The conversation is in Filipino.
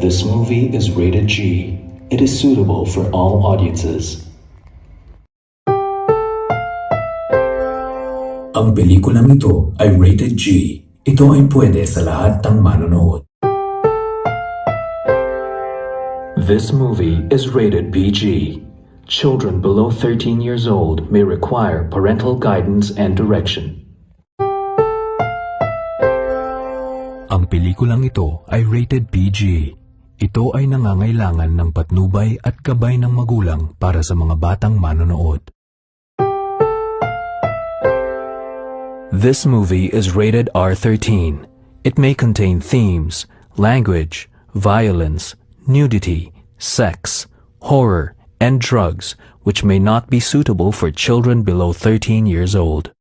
This movie is rated G. It is suitable for all audiences. Ang pelikulang ito ay rated G. Ito ay pwede sa lahat ng manonood. This movie is rated PG. Children below 13 years old may require parental guidance and direction. Ang pelikulang ito ay rated PG. Ito ay nangangailangan ng patnubay at gabay ng magulang para sa mga batang manonood. This movie is rated R13. It may contain themes, language, violence, nudity, sex, horror, and drugs which may not be suitable for children below 13 years old.